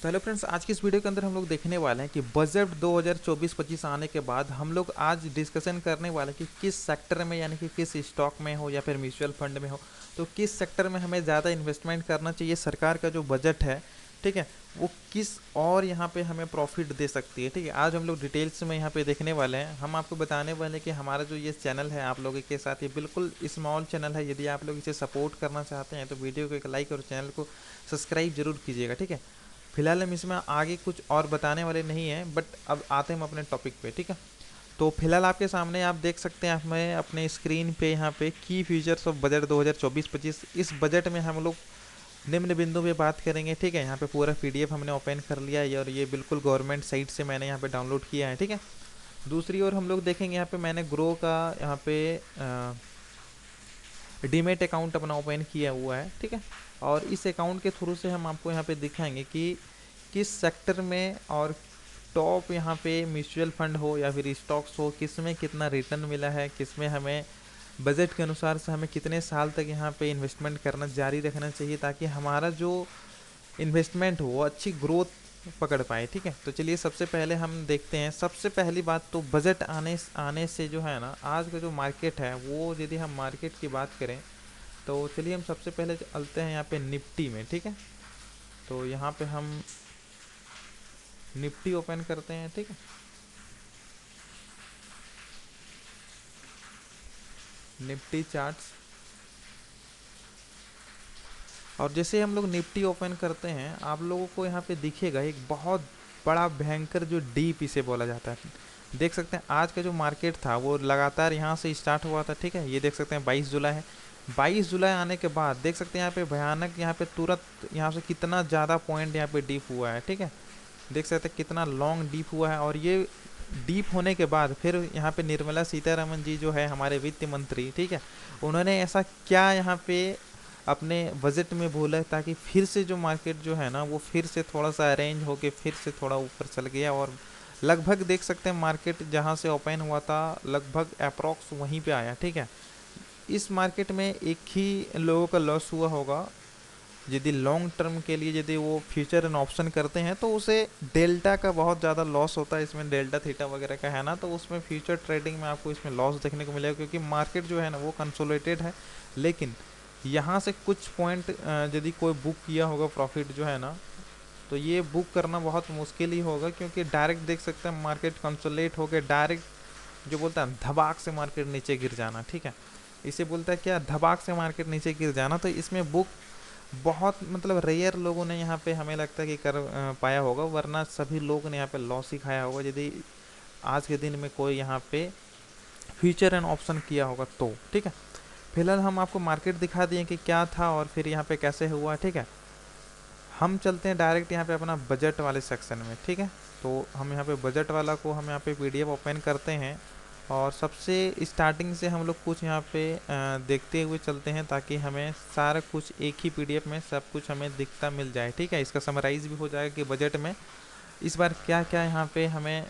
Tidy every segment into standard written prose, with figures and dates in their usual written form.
तो hello friends, आज की इस वीडियो के अंदर हम लोग देखने वाले हैं कि बजट 2024-25 आने के बाद हम लोग आज डिस्कशन करने वाले हैं कि किस सेक्टर में, यानी कि किस स्टॉक में हो या फिर म्यूचुअल फंड में हो, तो किस सेक्टर में हमें ज़्यादा इन्वेस्टमेंट करना चाहिए। सरकार का जो बजट है, ठीक है, वो किस और यहाँ पे हमें प्रॉफिट दे सकती है। ठीक है, आज हम लोग डिटेल्स में यहाँ पे देखने वाले हैं। हम आपको बताने वाले हैं कि हमारा जो ये चैनल है आप लोगों के साथ ये बिल्कुल स्मॉल चैनल है। यदि आप लोग इसे सपोर्ट करना चाहते हैं तो वीडियो को एक लाइक और चैनल को सब्सक्राइब जरूर कीजिएगा। ठीक है, फिलहाल हम इसमें आगे कुछ और बताने वाले नहीं हैं, बट अब आते हैं हम अपने टॉपिक पे। ठीक है, तो फिलहाल आपके सामने आप देख सकते हैं, हमें अपने स्क्रीन पे यहाँ पे की फीचर्स ऑफ बजट 2024-25। इस बजट में हम लोग निम्न बिंदु पे बात करेंगे। ठीक है, यहाँ पे पूरा पीडीएफ हमने ओपन कर लिया है और ये बिल्कुल गवर्नमेंट साइट से मैंने यहाँ पे डाउनलोड किया है। ठीक है, दूसरी ओर हम लोग देखेंगे, यहाँ पे मैंने ग्रो का यहाँ पे डीमेट अकाउंट अपना ओपन किया हुआ है। ठीक है, और इस अकाउंट के थ्रू से हम आपको यहाँ पे दिखाएंगे कि किस सेक्टर में और टॉप यहाँ पे म्यूचुअल फंड हो या फिर स्टॉक्स हो, किस में कितना रिटर्न मिला है, किस में हमें बजट के अनुसार से हमें कितने साल तक यहाँ पे इन्वेस्टमेंट करना जारी रखना चाहिए, ताकि हमारा जो इन्वेस्टमेंट हो वो अच्छी ग्रोथ पकड़ पाए। ठीक है, तो चलिए सबसे पहले हम देखते हैं। सबसे पहली बात तो बजट आने आने से जो है ना, आज का जो मार्केट है वो, यदि हम मार्केट की बात करें तो चलिए हम सबसे पहले चलते हैं यहाँ पे निफ्टी में। ठीक है, तो यहाँ पे हम निफ्टी ओपन करते हैं। ठीक है, निफ्टी चार्ट्स, और जैसे हम लोग निफ्टी ओपन करते हैं आप लोगों को यहाँ पे दिखेगा एक बहुत बड़ा भयंकर जो डीप इसे बोला जाता है। देख सकते हैं आज का जो मार्केट था वो लगातार यहाँ से स्टार्ट हुआ था। ठीक है, ये देख सकते हैं 22 जुलाई है। 22 जुलाई आने के बाद देख सकते हैं यहाँ पे भयानक, यहाँ पे तुरंत यहाँ से कितना ज़्यादा पॉइंट यहाँ पे डीप हुआ है। ठीक है, देख सकते हैं कितना लॉन्ग डीप हुआ है। और ये डीप होने के बाद फिर यहाँ पे निर्मला सीतारमन जी जो है हमारे वित्त मंत्री, ठीक है, उन्होंने ऐसा क्या यहाँ पे अपने बजट में बोला है ताकि फिर से जो मार्केट जो है ना वो फिर से थोड़ा सा अरेंज होके फिर से थोड़ा ऊपर चल गया। और लगभग देख सकते हैं मार्केट जहाँ से ओपन हुआ था लगभग अप्रॉक्स वहीं पे आया। ठीक है, इस मार्केट में एक ही लोगों का लॉस हुआ होगा, यदि लॉन्ग टर्म के लिए यदि वो फ्यूचर एंड ऑप्शन करते हैं तो उसे डेल्टा का बहुत ज़्यादा लॉस होता है। इसमें डेल्टा थीटा वगैरह का है ना, तो उसमें फ्यूचर ट्रेडिंग में आपको इसमें लॉस देखने को मिलेगा, क्योंकि मार्केट जो है ना वो कंसोलिडेटेड है। लेकिन यहाँ से कुछ पॉइंट यदि कोई बुक किया होगा प्रॉफिट जो है ना, तो ये बुक करना बहुत मुश्किल ही होगा, क्योंकि डायरेक्ट देख सकते हैं मार्केट कंसोलिडेट होकर डायरेक्ट जो बोलता है धबाक से मार्केट नीचे गिर जाना। ठीक है, इसे बोलता है क्या, धबाक से मार्केट नीचे गिर जाना। तो इसमें बुक बहुत मतलब रेयर लोगों ने यहाँ पे हमें लगता है कि कर पाया होगा, वरना सभी लोग ने यहाँ पे लॉस ही खाया होगा यदि आज के दिन में कोई यहाँ पे फ्यूचर एंड ऑप्शन किया होगा तो। ठीक है, फिलहाल हम आपको मार्केट दिखा दिए कि क्या था और फिर यहाँ पे कैसे हुआ। ठीक है, हम चलते हैं डायरेक्ट यहाँ पे अपना बजट वाले सेक्शन में। ठीक है, तो हम यहाँ पे बजट वाला को हम यहाँ पे पीडीएफ ओपन करते हैं और सबसे स्टार्टिंग से हम लोग कुछ यहाँ पे देखते हुए चलते हैं, ताकि हमें सारा कुछ एक ही पीडीएफ में सब कुछ हमें दिखता मिल जाए। ठीक है, इसका समराइज भी हो जाएगा कि बजट में इस बार क्या क्या यहाँ पे हमें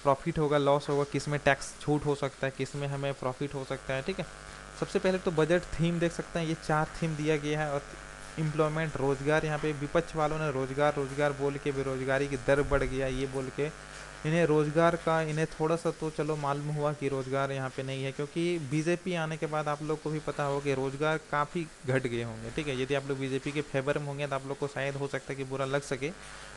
प्रॉफिट होगा, लॉस होगा, किस में टैक्स छूट हो सकता है, किस में हमें प्रॉफिट हो सकता है। ठीक है, सबसे पहले तो बजट थीम देख सकते हैं, ये 4 थीम दिया गया है। और एम्प्लॉयमेंट, रोजगार, यहाँ पे विपक्ष वालों ने रोजगार रोजगार बोल के बेरोजगारी की दर बढ़ गया ये बोल के इन्हें रोजगार का, इन्हें थोड़ा सा तो चलो मालूम हुआ कि रोजगार यहाँ पे नहीं है, क्योंकि बीजेपी आने के बाद आप लोग को भी पता होगा कि रोजगार काफ़ी घट गए होंगे। ठीक है, यदि आप लोग बीजेपी के फेवर में होंगे तो आप लोग को शायद हो सकता है कि बुरा लग सके,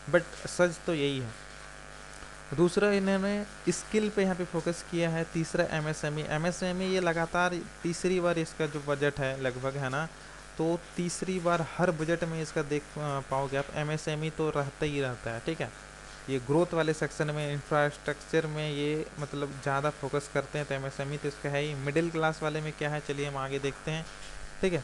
बट सच तो यही है। दूसरा, इन्होंने स्किल पे यहाँ पे फोकस किया है। तीसरा, एमएसएमई, एमएसएमई ये लगातार तीसरी बार इसका जो बजट है लगभग है ना, तो तीसरी बार हर बजट में इसका देख पाओगे आप, एमएसएमई तो रहता ही रहता है। ठीक है, ये ग्रोथ वाले सेक्शन में, इंफ्रास्ट्रक्चर में ये मतलब ज़्यादा फोकस करते हैं, तो एमएसएमई तो इसका है ही। मिडिल क्लास वाले में क्या है, चलिए हम आगे देखते हैं। ठीक है,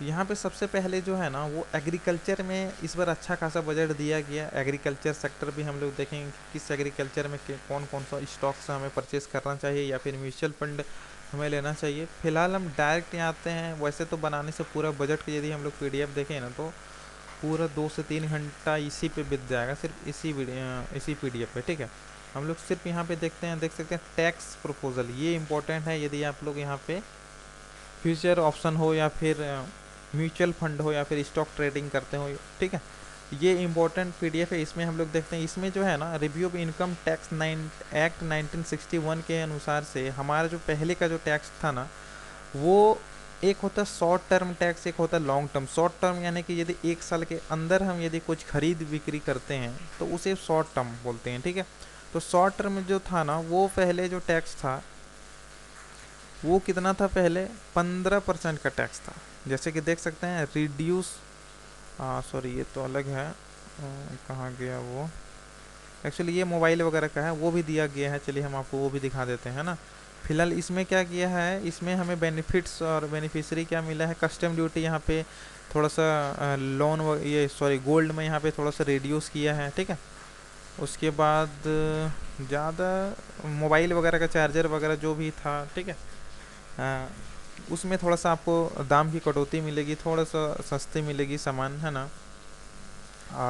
यहाँ पे सबसे पहले जो है ना वो एग्रीकल्चर में इस बार अच्छा खासा बजट दिया गया। एग्रीकल्चर सेक्टर भी हम लोग देखेंगे कि किस एग्रीकल्चर में कौन कौन सा स्टॉक्स हमें परचेस करना चाहिए या फिर म्यूचुअल फंड हमें लेना चाहिए। फिलहाल हम डायरेक्ट यहाँ आते हैं। वैसे तो बनाने से पूरा बजट की यदि हम लोग पीडीएफ देखें ना तो पूरा 2 से 3 घंटा इसी पे बीत जाएगा, सिर्फ इसी पीडीएफ पे। ठीक है, हम लोग सिर्फ यहाँ पे देखते हैं, देख सकते हैं टैक्स प्रपोजल, ये इंपॉर्टेंट है। यदि आप लोग यहाँ पे फ्यूचर ऑप्शन हो या फिर म्यूचुअल फंड हो या फिर स्टॉक ट्रेडिंग करते हो, ठीक है। ये इंपॉर्टेंट पीडीएफ है। इसमें हम लोग देखते हैं, इसमें जो है ना review of income tax act 1961 के अनुसार से हमारा जो पहले का जो टैक्स था ना, वो एक होता शॉर्ट टर्म टैक्स, एक होता लॉन्ग टर्म। शॉर्ट टर्म यानी कि यदि एक साल के अंदर हम यदि कुछ खरीद बिक्री करते हैं तो उसे शॉर्ट टर्म बोलते हैं, ठीक है। तो शॉर्ट टर्म जो था ना, वो पहले जो टैक्स था वो कितना था, पहले 15% का टैक्स था। जैसे कि देख सकते हैं रिड्यूस, सॉरी ये तो अलग है, कहाँ गया वो, एक्चुअली ये मोबाइल वगैरह का है, वो भी दिया गया है। चलिए हम आपको वो भी दिखा देते हैं ना। फिलहाल इसमें क्या किया है, इसमें हमें बेनिफिट्स और बेनिफिशरी क्या मिला है, कस्टम ड्यूटी यहाँ पे थोड़ा सा लोन ये सॉरी गोल्ड में यहाँ पे थोड़ा सा रिड्यूस किया है, ठीक है। उसके बाद ज़्यादा मोबाइल वगैरह का चार्जर वगैरह जो भी था, ठीक है, उसमें थोड़ा सा आपको दाम की कटौती मिलेगी, थोड़ा सा सस्ती मिलेगी सामान, है ना।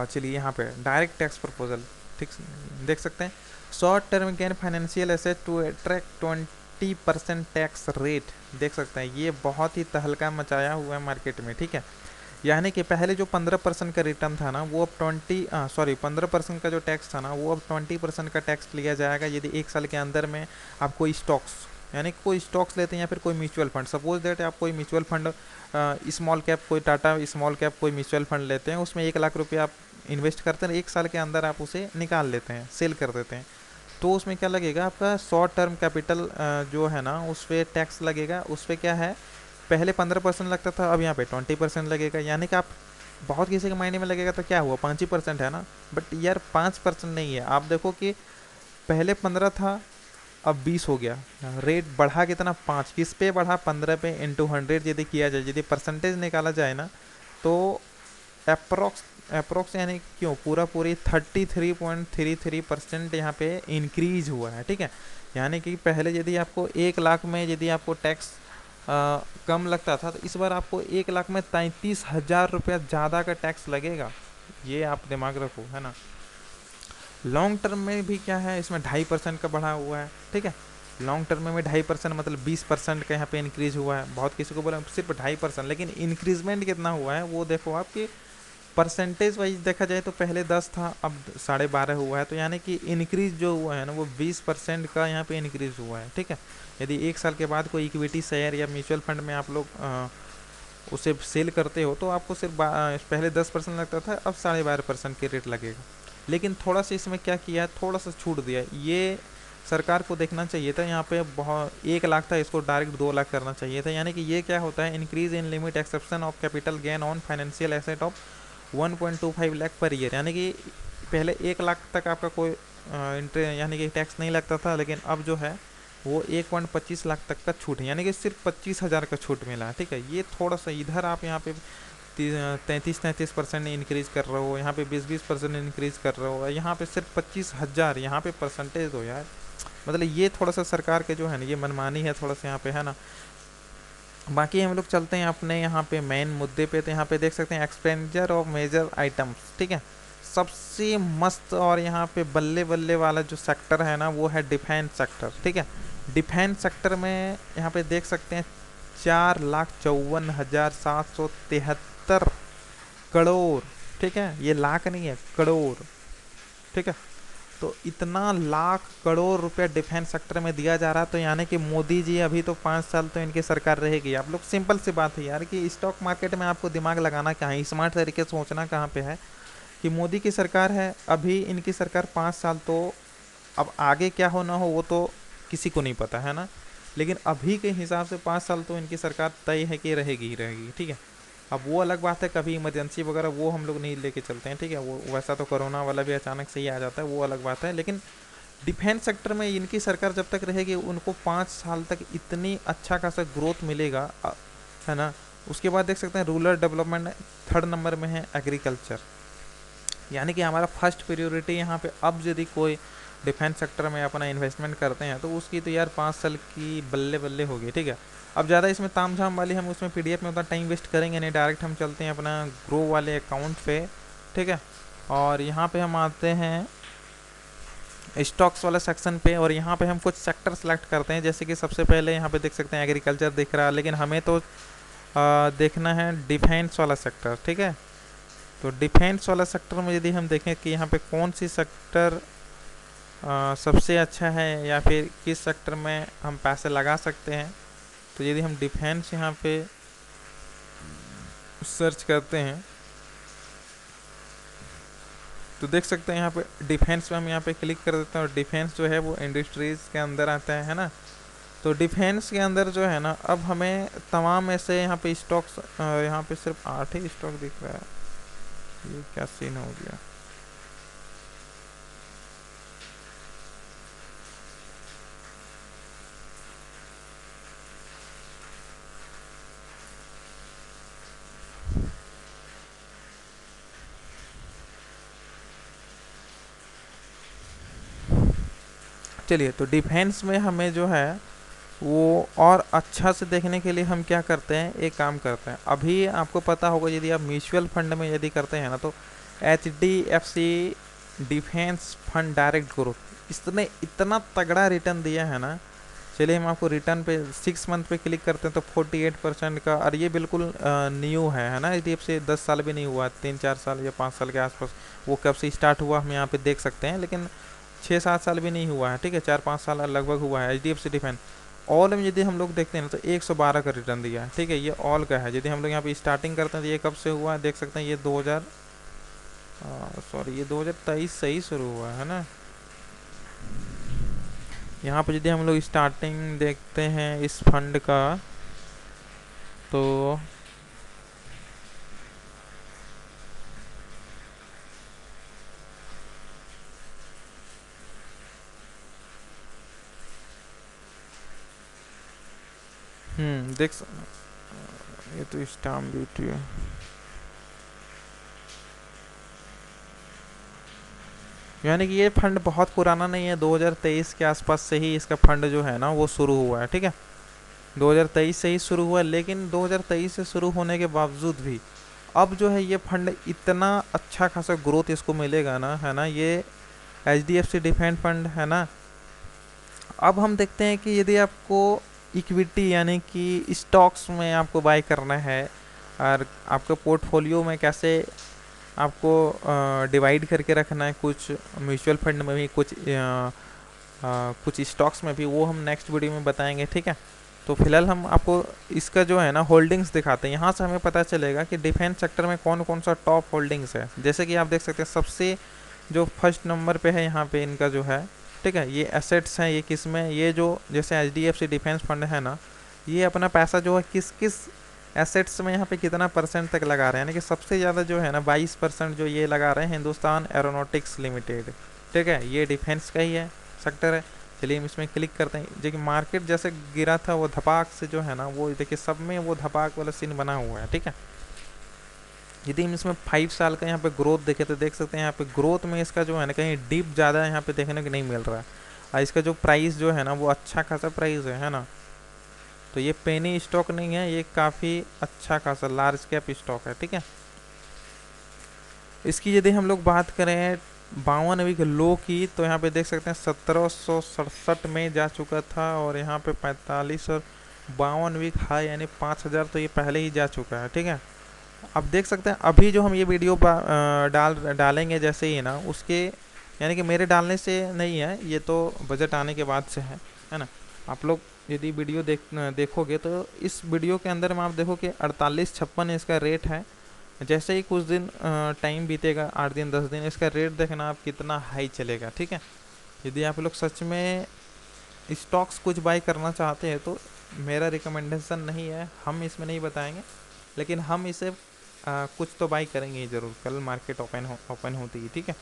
चलिए यहाँ पे डायरेक्ट टैक्स प्रपोजल, ठीक, देख सकते हैं। Short term gain financial asset to attract 20% tax rate, देख सकते हैं ये बहुत ही तहलका मचाया हुआ है मार्केट में, ठीक है। यानी कि पहले जो 15% का रिटर्न था ना, वो अब 15% का जो टैक्स था ना, वो अब 20% का टैक्स लिया जाएगा यदि एक साल के अंदर में आप कोई स्टॉक्स, यानी कोई स्टॉक्स लेते हैं या फिर कोई म्यूचुअल फंड, सपोज दैट आप कोई म्यूचुअल फंड स्मॉल कैप, कोई टाटा स्मॉल कैप कोई म्यूचुअल फंड लेते हैं, उसमें 1 लाख रुपये आप इन्वेस्ट करते हैं, एक साल के अंदर आप उसे निकाल लेते हैं, सेल कर देते हैं, तो उसमें क्या लगेगा, आपका शॉर्ट टर्म कैपिटल जो है ना उस पर टैक्स लगेगा। उस पर क्या है, पहले 15% लगता था, अब यहाँ पे 20% लगेगा। यानी कि आप बहुत किसी के मायने में लगेगा तो क्या हुआ, 5% है ना, बट यार 5% नहीं है। आप देखो कि पहले 15 था, अब 20 हो गया, रेट बढ़ा कितना, 5, किस पे बढ़ा, 15 पे इंटू 100 यदि किया जाए, यदि परसेंटेज निकाला जाए ना, तो अप्रोक्स यानी क्यों पूरा पूरी 33.33% यहाँ पे इंक्रीज हुआ है, ठीक है। यानी कि पहले यदि आपको 1 लाख में यदि आपको टैक्स कम लगता था, तो इस बार आपको 1 लाख में 33,000 रुपया ज़्यादा का टैक्स लगेगा, ये आप दिमाग रखो, है ना। लॉन्ग टर्म में भी क्या है, इसमें 2.5% का बढ़ा हुआ है, ठीक है। लॉन्ग टर्म में 2.5% मतलब 20% का यहाँ पे इंक्रीज हुआ है। बहुत किसी को बोला सिर्फ 2.5%, लेकिन इंक्रीजमेंट कितना हुआ है वो देखो आपकी परसेंटेज वाइज देखा जाए तो पहले 10 था, अब 12.5 हुआ है। तो यानी कि इंक्रीज जो हुआ है ना, वो 20% का यहाँ पे इंक्रीज हुआ है, ठीक है। यदि एक साल के बाद कोई इक्विटी शेयर या म्यूचुअल फंड में आप लोग उसे सेल करते हो, तो आपको सिर्फ पहले 10% लगता था, अब 12.5% के रेट लगेगा। लेकिन थोड़ा सा इसमें क्या किया है, थोड़ा सा छूट दिया, ये सरकार को देखना चाहिए था। यहाँ पे बहुत 1 लाख था, इसको डायरेक्ट 2 लाख करना चाहिए था। यानी कि ये क्या होता है, increase in limit exception of capital gain on financial asset of 1.25 lakh per year. यानी कि पहले 1 लाख तक आपका कोई यानी कि टैक्स नहीं लगता था, लेकिन अब जो है वो 1.25 लाख तक का छूट है, यानी कि सिर्फ 25,000 का छूट मिला है, ठीक है। ये थोड़ा सा इधर आप यहाँ पे 33% इंक्रीज कर रहे हो, यहाँ पे 20% इंक्रीज कर रहे हो, यहाँ पे सिर्फ 25,000 यहाँ पे परसेंटेज दो यार। मतलब ये थोड़ा सा सरकार के जो है ना, ये मनमानी है थोड़ा सा यहाँ पे, है ना। बाकी हम लोग चलते हैं अपने यहाँ पे मेन मुद्दे पे। तो यहाँ पे देख सकते हैं एक्सपेंडिचर ऑफ मेजर आइटम्स, ठीक है। सबसे मस्त और यहाँ पे बल्ले बल्ले वाला जो सेक्टर है ना, वो है डिफेंस सेक्टर, ठीक है। डिफेंस सेक्टर में यहाँ पे देख सकते हैं 4,54,773 करोड़, ठीक है। ये लाख नहीं है, करोड़, ठीक है। तो इतना लाख करोड़ रुपया डिफेंस सेक्टर में दिया जा रहा है। तो यानी कि मोदी जी अभी तो 5 साल तो इनकी सरकार रहेगी। आप लोग सिंपल सी बात है यार कि स्टॉक मार्केट में आपको दिमाग लगाना कहाँ है, स्मार्ट तरीके से सोचना कहाँ पे है कि मोदी की सरकार है, अभी इनकी सरकार 5 साल, तो अब आगे क्या होना हो वो तो किसी को नहीं पता, है ना। लेकिन अभी के हिसाब से 5 साल तो इनकी सरकार तय है कि रहेगी ही रहेगी, ठीक है। अब वो अलग बात है, कभी इमरजेंसी वगैरह वो हम लोग नहीं लेके चलते हैं, ठीक है। वो वैसा तो कोरोना वाला भी अचानक से ही आ जाता है, वो अलग बात है। लेकिन डिफेंस सेक्टर में इनकी सरकार जब तक रहेगी, उनको 5 साल तक इतनी अच्छा खासा ग्रोथ मिलेगा, है ना। उसके बाद देख सकते हैं रूरल डेवलपमेंट 3rd नंबर में है, एग्रीकल्चर। यानी कि हमारा फर्स्ट प्रायोरिटी यहाँ पे, अब यदि कोई डिफेंस सेक्टर में अपना इन्वेस्टमेंट करते हैं तो उसकी तो यार 5 साल की बल्ले बल्ले होगी, ठीक है। अब ज़्यादा इसमें ताम झाम वाली हम उसमें पीडीएफ में उतना टाइम वेस्ट करेंगे नहीं, डायरेक्ट हम चलते हैं अपना ग्रो वाले अकाउंट पे, ठीक है। और यहाँ पे हम आते हैं स्टॉक्स वाला सेक्शन पे, और यहाँ पे हम कुछ सेक्टर सेलेक्ट करते हैं। जैसे कि सबसे पहले यहाँ पे देख सकते हैं एग्रीकल्चर दिख रहा है, लेकिन हमें तो देखना है डिफेंस वाला सेक्टर, ठीक है। तो डिफेंस वाला सेक्टर में यदि हम देखें कि यहाँ पे कौन सी सेक्टर सबसे अच्छा है या फिर किस सेक्टर में हम पैसे लगा सकते हैं, तो यदि हम डिफेंस यहाँ पे सर्च करते हैं तो देख सकते हैं यहाँ पे डिफेंस में हम यहाँ पे क्लिक कर देते हैं और डिफेंस जो है वो इंडस्ट्रीज़ के अंदर आता है ना। तो डिफेंस के अंदर जो है ना, अब हमें तमाम ऐसे यहाँ पे स्टॉक्स, यहाँ पे सिर्फ 8 ही स्टॉक दिख रहा है, ये क्या सीन हो गया। चलिए, तो डिफेंस में हमें जो है वो और अच्छा से देखने के लिए हम क्या करते हैं, एक काम करते हैं। अभी आपको पता होगा यदि आप म्यूचुअल फंड में यदि करते हैं ना, तो HDFC defence fund direct growth इसने इतना तगड़ा रिटर्न दिया है ना। चलिए हम आपको रिटर्न पे 6 मंथ पे क्लिक करते हैं तो 48% का, और ये बिल्कुल न्यू है ना। HDFC 10 साल भी नहीं हुआ, 3-4 साल या 5 साल के आसपास वो कब से स्टार्ट हुआ हम यहाँ पे देख सकते हैं, लेकिन 6-7 साल भी नहीं हुआ है, ठीक है, 4-5 साल लगभग हुआ है। HDFC डिफेंस ऑल में यदि हम लोग देखते हैं ना तो 112 का रिटर्न दिया है, ठीक है, ये ऑल का है। यदि हम लोग यहाँ पे स्टार्टिंग करते हैं तो ये कब से हुआ है देख सकते हैं, ये 2023 से ही शुरू हुआ है ना। यहाँ पे यदि हम लोग स्टार्टिंग देखते हैं इस फंड का तो ये तो स्टाम्प ड्यूटी है। यानी कि ये फंड बहुत पुराना नहीं है, 2023 के आसपास से ही इसका फंड जो है ना वो शुरू हुआ है, ठीक है, 2023 से ही शुरू हुआ है। लेकिन 2023 से शुरू होने के बावजूद भी अब जो है ये फंड इतना अच्छा खासा ग्रोथ इसको मिलेगा ना, है ना। ये HDFC डिफेंस फंड है ना। अब हम देखते हैं कि यदि आपको इक्विटी यानी कि स्टॉक्स में आपको बाय करना है और आपके पोर्टफोलियो में कैसे आपको डिवाइड करके रखना है, कुछ म्यूचुअल फंड में भी कुछ स्टॉक्स में भी, वो हम नेक्स्ट वीडियो में बताएंगे, ठीक है। तो फिलहाल हम आपको इसका जो है ना होल्डिंग्स दिखाते हैं। यहाँ से हमें पता चलेगा कि डिफेंस सेक्टर में कौन कौन सा टॉप होल्डिंग्स है। जैसे कि आप देख सकते हैं सबसे जो फर्स्ट नंबर पे है यहाँ पे इनका जो है, ठीक है, ये एसेट्स हैं। ये किस में, ये जो जैसे HDFC डिफेंस फंड है ना, ये अपना पैसा जो है किस किस एसेट्स में यहाँ पे कितना परसेंट तक लगा रहे हैं, यानी कि सबसे ज़्यादा जो है ना 22% जो ये लगा रहे हैं हिंदुस्तान एरोनॉटिक्स लिमिटेड, ठीक है, ये डिफेंस का ही है सेक्टर है। चलिए हम इसमें क्लिक करते हैं। देखिए मार्केट जैसे गिरा था वो धपाक से जो है ना, वो देखिए सब में वो धपाक वाला सीन बना हुआ है, ठीक है। यदि हम इसमें 5 साल का यहाँ पे ग्रोथ देखें तो देख सकते हैं यहाँ पे ग्रोथ में इसका जो है ना कहीं डिप ज़्यादा यहाँ पे देखने को नहीं मिल रहा है। और इसका जो प्राइस जो है ना वो अच्छा खासा प्राइस है ना। तो ये पेनी स्टॉक नहीं है, ये काफ़ी अच्छा खासा लार्ज कैप स्टॉक है, ठीक है। इसकी यदि हम लोग बात करें 52 वीक लो की, तो यहाँ पे देख सकते हैं 1767 में जा चुका था, और यहाँ पे 45 और 52 वीक हाई यानी 5000 तो ये पहले ही जा चुका है, ठीक है। अब देख सकते हैं अभी जो हम ये वीडियो डालेंगे जैसे ही ना, उसके यानी कि मेरे डालने से नहीं है, ये तो बजट आने के बाद से है ना। आप लोग यदि वीडियो देखोगे तो इस वीडियो के अंदर में आप देखो कि 4856 इसका रेट है। जैसे ही कुछ दिन टाइम बीतेगा, 8 दिन 10 दिन, इसका रेट देखना आप कितना हाई चलेगा, ठीक है। यदि आप लोग सच में स्टॉक्स कुछ बाई करना चाहते हैं तो मेरा रिकमेंडेशन नहीं है, हम इसमें नहीं बताएंगे, लेकिन हम इसे कुछ तो बाई करेंगे ही ज़रूर, कल मार्केट ओपन होती है, ठीक है।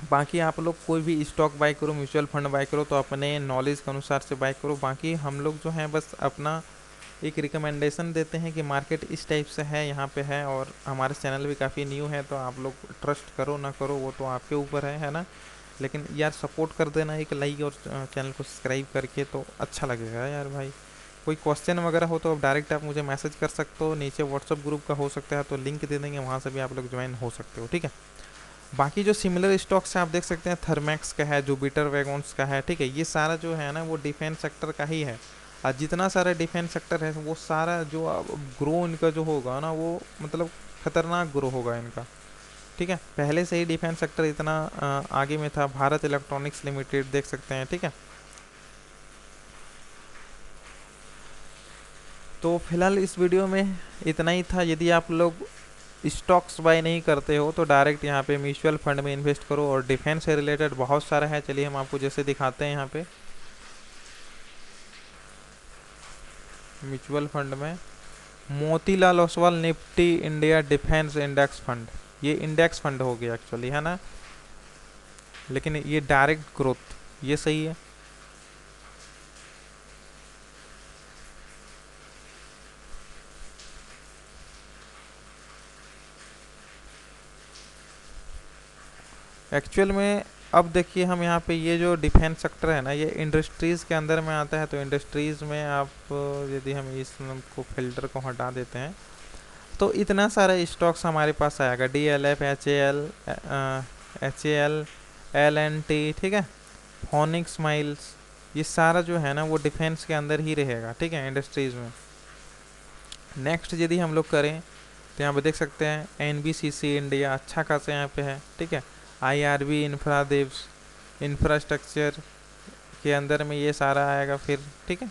बाकी आप लोग कोई भी स्टॉक बाई करो, म्यूचुअल फंड बाई करो, तो अपने नॉलेज के अनुसार से बाई करो। बाकी हम लोग जो हैं बस अपना एक रिकमेंडेशन देते हैं कि मार्केट इस टाइप से है, यहाँ पे है, और हमारे चैनल भी काफ़ी न्यू है, तो आप लोग ट्रस्ट करो ना करो वो तो आपके ऊपर है ना। लेकिन यार सपोर्ट कर देना एक लाइक और चैनल को सब्सक्राइब करके, तो अच्छा लगेगा यार भाई। कोई क्वेश्चन वगैरह हो तो आप डायरेक्ट आप मुझे मैसेज कर सकते हो, नीचे व्हाट्सअप ग्रुप का हो सकता है तो लिंक दे देंगे, वहाँ से भी आप लोग ज्वाइन हो सकते हो, ठीक है। बाकी जो सिमिलर स्टॉक्स हैं आप देख सकते हैं, थर्मैक्स का है, जुपिटर वैगन्स का है, ठीक है, ये सारा जो है ना वो डिफेंस सेक्टर का ही है। और जितना सारा डिफेंस सेक्टर है वो सारा जो ग्रो इनका जो होगा ना वो मतलब खतरनाक ग्रो होगा इनका। ठीक है, पहले से ही डिफेंस सेक्टर इतना आगे में था। भारत इलेक्ट्रॉनिक्स लिमिटेड देख सकते हैं। ठीक है, तो फिलहाल इस वीडियो में इतना ही था। यदि आप लोग स्टॉक्स बाय नहीं करते हो तो डायरेक्ट यहाँ पे म्यूचुअल फंड में इन्वेस्ट करो, और डिफेंस से रिलेटेड बहुत सारा है। चलिए हम आपको जैसे दिखाते हैं यहाँ पे म्यूचुअल फंड में Motilal Oswal Nifty India defence index fund, ये इंडेक्स फंड हो गया एक्चुअली, है ना, लेकिन ये डायरेक्ट ग्रोथ, ये सही है। एक्चुअल में अब देखिए हम यहाँ पे ये जो डिफेंस सेक्टर है ना ये इंडस्ट्रीज़ के अंदर में आता है। तो इंडस्ट्रीज़ में आप यदि हम इस को फिल्टर को हटा देते हैं तो इतना सारा स्टॉक्स हमारे पास आएगा, D L F, H A L, L N T, ठीक है, फोनिक्स माइल्स, ये सारा जो है ना वो डिफेंस के अंदर ही रहेगा। ठीक है, इंडस्ट्रीज़ में। नेक्स्ट यदि हम लोग करें तो यहाँ पे देख सकते हैं एन बी सी सी इंडिया अच्छा खासा यहाँ पे है। ठीक है, आई आर बी इंफ्रादेव्स इंफ्रास्ट्रक्चर के अंदर में ये सारा आएगा फिर। ठीक है,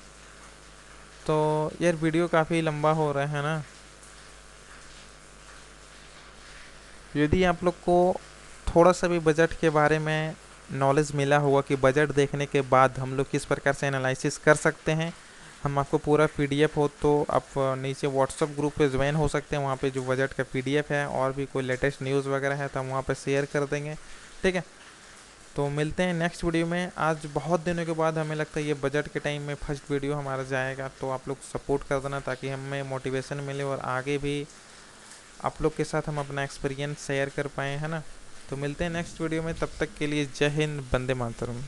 तो यार वीडियो काफ़ी लंबा हो रहा है ना। यदि आप लोग को थोड़ा सा भी बजट के बारे में नॉलेज मिला होगा कि बजट देखने के बाद हम लोग किस प्रकार से एनालिसिस कर सकते हैं, हम आपको पूरा पीडीएफ हो तो आप नीचे व्हाट्सअप ग्रुप पे ज्वाइन हो सकते हैं। वहाँ पे जो बजट का पीडीएफ है और भी कोई लेटेस्ट न्यूज़ वगैरह है तो हम वहाँ पे शेयर कर देंगे। ठीक है, तो मिलते हैं नेक्स्ट वीडियो में। आज बहुत दिनों के बाद हमें लगता है ये बजट के टाइम में फर्स्ट वीडियो हमारा जाएगा, तो आप लोग सपोर्ट कर देना ताकि हमें मोटिवेशन मिले और आगे भी आप लोग के साथ हम अपना एक्सपीरियंस शेयर कर पाएँ, है ना। तो मिलते हैं नेक्स्ट वीडियो में, तब तक के लिए जय हिंद, वंदे मातरम।